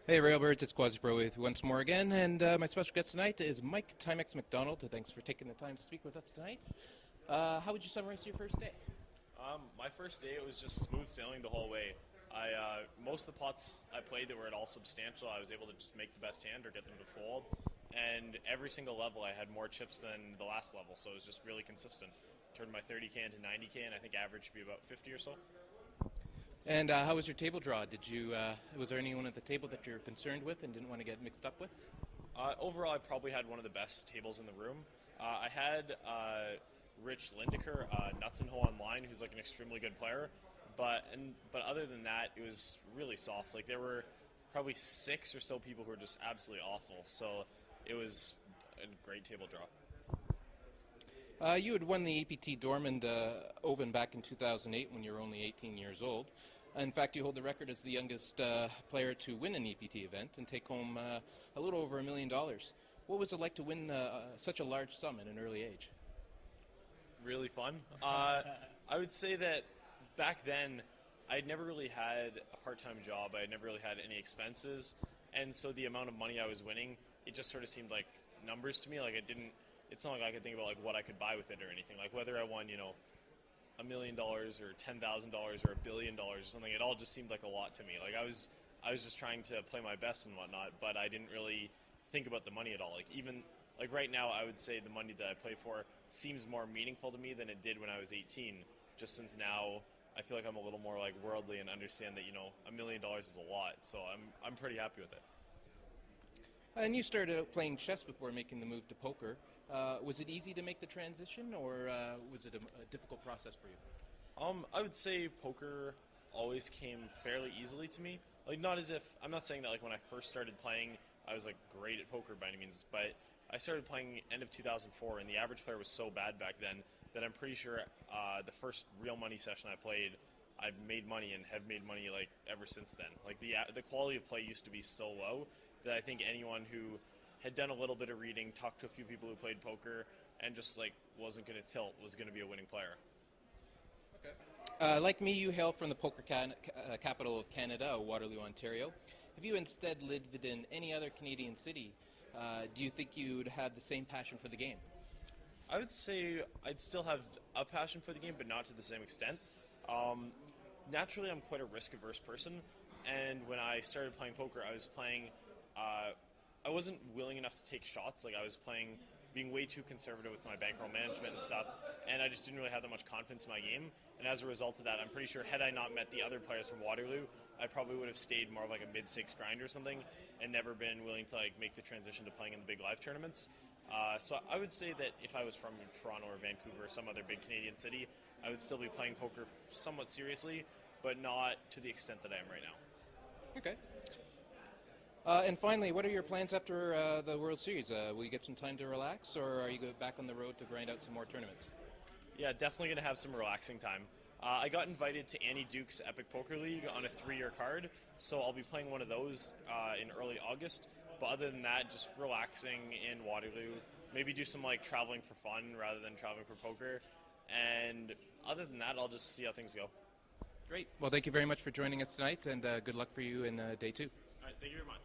Hey Railbirds, it's Quasibro with you once more again, and my special guest tonight is Mike Timex McDonald. Thanks for taking the time to speak with us tonight. How would you summarize your first day? My first day, it was just smooth sailing the whole way. Most of the pots I played that were at all substantial, I was able to just make the best hand or get them to fold. And every single level, I had more chips than the last level, so it was just really consistent. Turned my 30K into 90K, and I think average should be about 50 or so. And how was your table draw? Was there anyone at the table that you're concerned with and didn't want to get mixed up with? Overall, I probably had one of the best tables in the room. I had Rich Lindeker, Nuts and Hole Online, who's like an extremely good player. But other than that, it was really soft. Like there were probably 6 or so people who were just absolutely awful. So it was a great table draw. You had won the APT Dortmund Open back in 2008 when you were only 18 years old. In fact, you hold the record as the youngest player to win an EPT event and take home a little over $1 million. What was it like to win such a large sum at an early age? Really fun. I would say that back then, I'd never really had a part-time job. I had never really had any expenses. And so the amount of money I was winning, it just sort of seemed like numbers to me. Like it's not like I could think about like what I could buy with it or anything. Like whether I won, $1 million or $10,000 or $1 billion or something, it all just seemed like a lot to me. Like I was just trying to play my best and whatnot, but I didn't really think about the money at all. Like even like right now, I would say the money that I play for seems more meaningful to me than it did when I was 18. Just since now I feel like I'm a little more like worldly and understand that $1 million is a lot. So I'm pretty happy with it. And you started out playing chess before making the move to poker. Was it easy to make the transition, or was it a difficult process for you? I would say poker always came fairly easily to me. Like not as if I'm not saying that like when I first started playing I was like great at poker by any means, but I started playing end of 2004, and the average player was so bad back then that I'm pretty sure the first real money session I played, I made money and have made money like ever since then. Like the quality of play used to be so low that I think anyone who had done a little bit of reading, talked to a few people who played poker, and just like wasn't going to tilt, was going to be a winning player. Okay. Like me, you hail from the poker capital of Canada, Waterloo, Ontario. If you instead lived in any other Canadian city, do you think you'd have the same passion for the game? I would say I'd still have a passion for the game, but not to the same extent. Naturally, I'm quite a risk-averse person, and when I started playing poker, I was playing. I wasn't willing enough to take shots. Like I was being way too conservative with my bankroll management and stuff, and I just didn't really have that much confidence in my game. And as a result of that, I'm pretty sure had I not met the other players from Waterloo, I probably would have stayed more of like a mid-6 grind or something, and never been willing to like make the transition to playing in the big live tournaments. So I would say that if I was from Toronto or Vancouver or some other big Canadian city, I would still be playing poker somewhat seriously, but not to the extent that I am right now. Okay. And finally, what are your plans after the World Series? Will you get some time to relax, or are you back on the road to grind out some more tournaments? Yeah, definitely going to have some relaxing time. I got invited to Annie Duke's Epic Poker League on a 3-year card, so I'll be playing one of those in early August. But other than that, just relaxing in Waterloo. Maybe do some like traveling for fun rather than traveling for poker. And other than that, I'll just see how things go. Great. Well, thank you very much for joining us tonight, and good luck for you in day 2. All right, thank you very much.